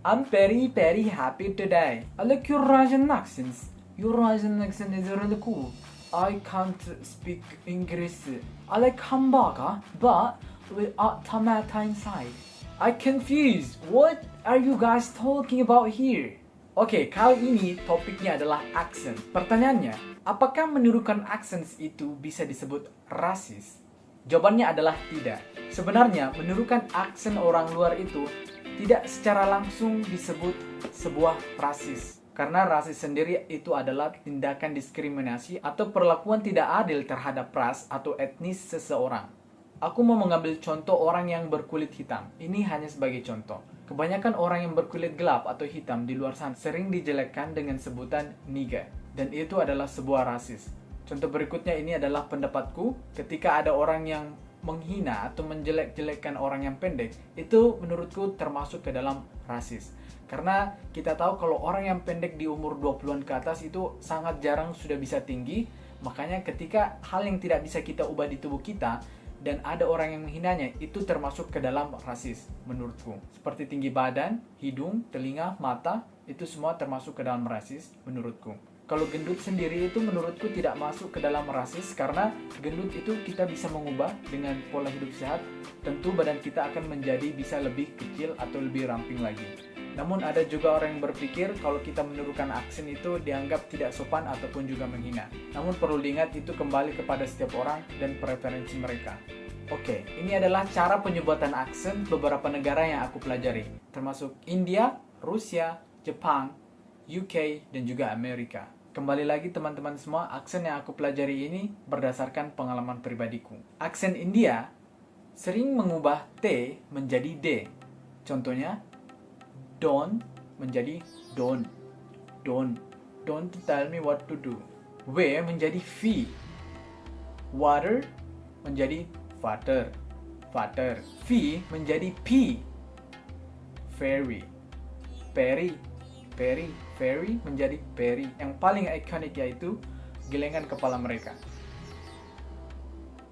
I'm very, very happy today. I like your Russian accents. Your Russian accent is really cool. I can't speak English. I like hamburger, but with a tomato inside. I confused. What are you guys talking about here? Oke, kali ini topiknya adalah accent. Pertanyaannya, apakah menirukan accents itu bisa disebut rasis? Jawabannya adalah tidak. Sebenarnya, menirukan aksen orang luar itu tidak secara langsung disebut sebuah rasis. Karena rasis sendiri itu adalah tindakan diskriminasi atau perlakuan tidak adil terhadap ras atau etnis seseorang. Aku mau mengambil contoh orang yang berkulit hitam. Ini hanya sebagai contoh. Kebanyakan orang yang berkulit gelap atau hitam di luar sana sering dijelekkan dengan sebutan nigger. Dan itu adalah sebuah rasis. Contoh berikutnya ini adalah pendapatku, ketika ada orang yang menghina atau menjelek-jelekkan orang yang pendek, itu menurutku termasuk ke dalam rasis. Karena kita tahu kalau orang yang pendek di umur 20-an ke atas itu sangat jarang sudah bisa tinggi, makanya ketika hal yang tidak bisa kita ubah di tubuh kita, dan ada orang yang menghinanya, itu termasuk ke dalam rasis menurutku. Seperti tinggi badan, hidung, telinga, mata, itu semua termasuk ke dalam rasis menurutku. Kalau gendut sendiri itu menurutku tidak masuk ke dalam rasis, karena gendut itu kita bisa mengubah dengan pola hidup sehat. Tentu badan kita akan menjadi bisa lebih kecil atau lebih ramping lagi. Namun ada juga orang yang berpikir kalau kita menirukan aksen itu dianggap tidak sopan ataupun juga menghina. Namun perlu diingat itu kembali kepada setiap orang dan preferensi mereka. Oke, ini adalah cara penyebutan aksen beberapa negara yang aku pelajari, termasuk India, Rusia, Jepang, UK, dan juga Amerika. Kembali lagi teman-teman semua, aksen yang aku pelajari ini berdasarkan pengalaman pribadiku. Aksen India sering mengubah T menjadi D. Contohnya, don't menjadi don't. Don't tell me what to do. W menjadi V. Water menjadi water. V menjadi P. Fairy. Fairy menjadi Perry. Yang paling ikonik yaitu gelengan kepala mereka.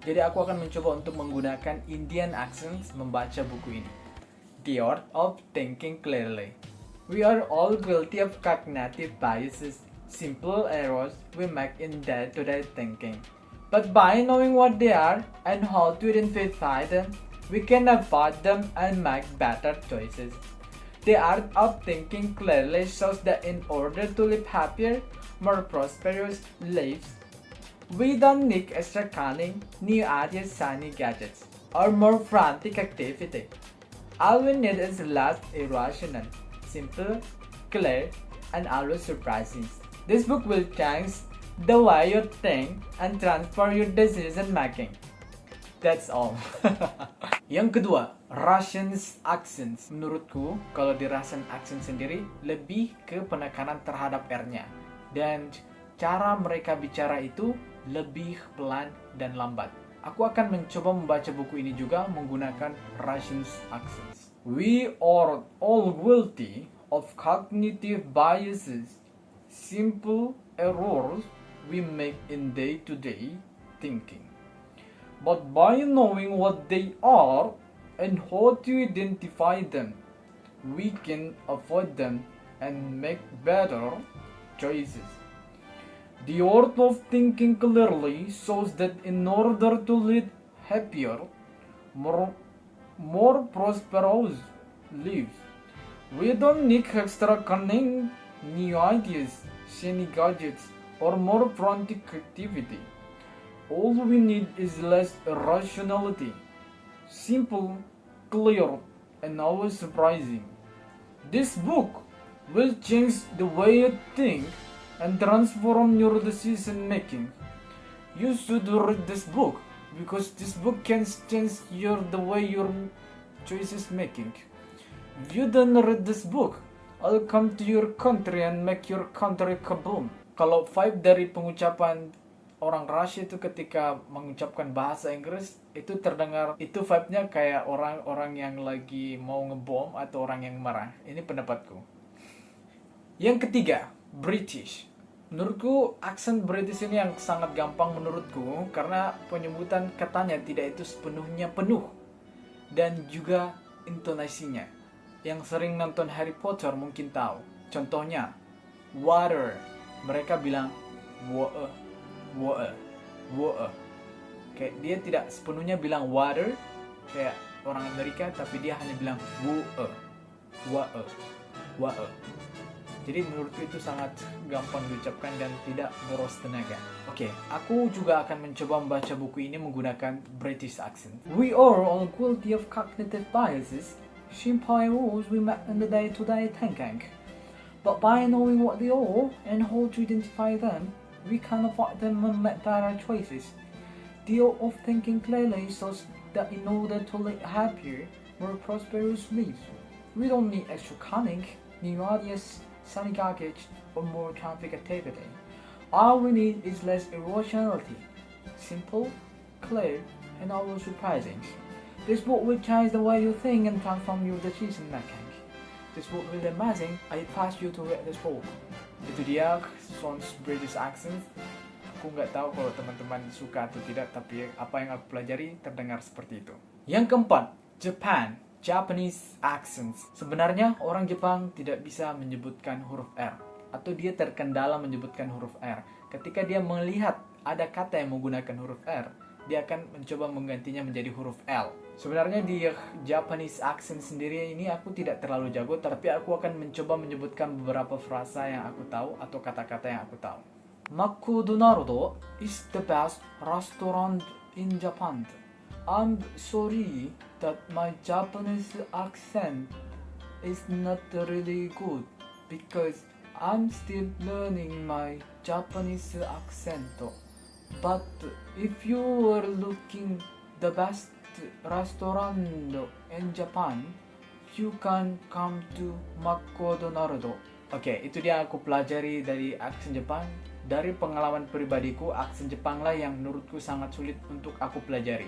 Jadi aku akan mencoba untuk menggunakan Indian accents membaca buku ini. The Art of Thinking Clearly. We are all guilty of cognitive biases, simple errors we make in day-to-day thinking. But by knowing what they are and how to identify them, we can avoid them and make better choices. The art of thinking clearly shows that in order to live happier, more prosperous lives, we don't need extra cunning, new ideas, shiny gadgets, or more frantic activity. All we need is less irrational, simple, clear, and always surprising. This book will change the way you think and transform your decision making. That's all. Yang kedua, Russian accents. Menurutku, kalau di Russian accent sendiri lebih ke penekanan terhadap R-nya. Dan cara mereka bicara itu lebih pelan dan lambat. Aku akan mencoba membaca buku ini juga menggunakan Russian accents. We are all guilty of cognitive biases, simple errors we make in day-to-day thinking. But by knowing what they are and how to identify them, we can avoid them and make better choices. The art of thinking clearly shows that in order to lead happier, more prosperous lives, we don't need extra cunning, new ideas, shiny gadgets, or more frantic activity. All we need is less irrationality, simple, clear, and always surprising. This book will change the way you think and transform your decision making. You should read this book because this book can change the way your choices making. If you don't read this book, I'll come to your country and make your country kaboom. Kalau vibe dari pengucapan orang Rusia itu ketika mengucapkan bahasa Inggris itu terdengar, itu vibe-nya kayak orang-orang yang lagi mau ngebom atau orang yang marah. Ini pendapatku. Yang ketiga, British. Menurutku aksen British ini yang sangat gampang menurutku karena penyebutan katanya tidak itu sepenuhnya penuh dan juga intonasinya. yang sering nonton Harry Potter mungkin tahu. Contohnya, water. Mereka bilang water, water, water. Kayak dia tidak sepenuhnya bilang water kayak orang Amerika, tapi dia hanya bilang water, water, water. Jadi menurutku itu sangat gampang diucapkan dan tidak boros tenaga. Oke, aku juga akan mencoba membaca buku ini menggunakan British accent. We are all guilty of cognitive biases, simple rules we make in the day-to-day thinking. But by knowing what they are and how to identify them, we can avoid them and make better choices. The art of thinking clearly shows that in order to lead happier, more prosperous lives, we don't need extra cunning, new ideas, sunny gadgets, or more traffic activity. All we need is less irrationality, simple, clear, and always surprising. This book will change the way you think and transform your decision making. This book will be amazing. I advise you to read this book. Itu dia Sounds British Accent. Aku nggak tahu kalau teman-teman suka atau tidak, tapi apa yang aku pelajari terdengar seperti itu. Yang keempat, Japanese accents. Sebenarnya orang Jepang tidak bisa menyebutkan huruf R, atau dia terkendala menyebutkan huruf R. Ketika dia melihat ada kata yang menggunakan huruf R, dia akan mencoba menggantinya menjadi huruf L. Sebenarnya di Japanese accent sendiri ini aku tidak terlalu jago, tapi aku akan mencoba menyebutkan beberapa frasa yang aku tahu atau kata-kata yang aku tahu. McDonald's is the best restaurant in Japan. I'm sorry that my Japanese accent is not really good because I'm still learning my Japanese accent. But if you are looking the best restaurant in Japan, you can come to McDonald's. Oke, itu dia aku pelajari dari aksen Jepang. Dari pengalaman pribadiku, aksen Jepang lah yang menurutku sangat sulit untuk aku pelajari.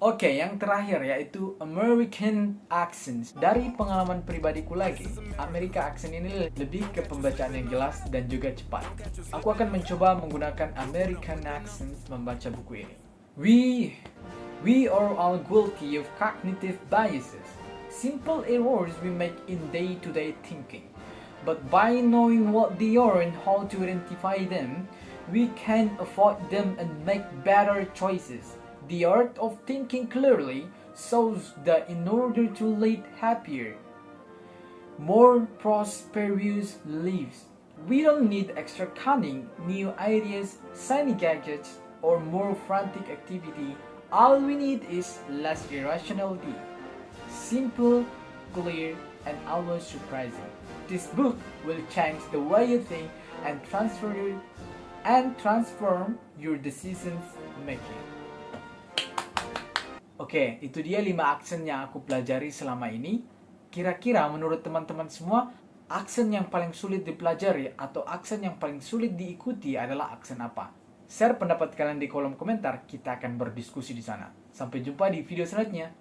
Oke, yang terakhir yaitu American accents. Dari pengalaman pribadiku lagi, Amerika accent ini lebih ke pembacaan yang jelas dan juga cepat. Aku akan mencoba menggunakan American accents membaca buku ini. We are all guilty of cognitive biases, simple errors we make in day-to-day thinking. But by knowing what they are and how to identify them, we can avoid them and make better choices. The art of thinking clearly shows that in order to lead happier, more prosperous lives, we don't need extra cunning, new ideas, shiny gadgets, or more frantic activity. All we need is less irrationality, simple, clear, and always surprising. This book will change the way you think and transform your decisions making. Oke, itu dia 5 aksen yang aku pelajari selama ini. Kira-kira menurut teman-teman semua, aksen yang paling sulit dipelajari atau aksen yang paling sulit diikuti adalah aksen apa? Share pendapat kalian di kolom komentar, kita akan berdiskusi di sana. Sampai jumpa di video selanjutnya.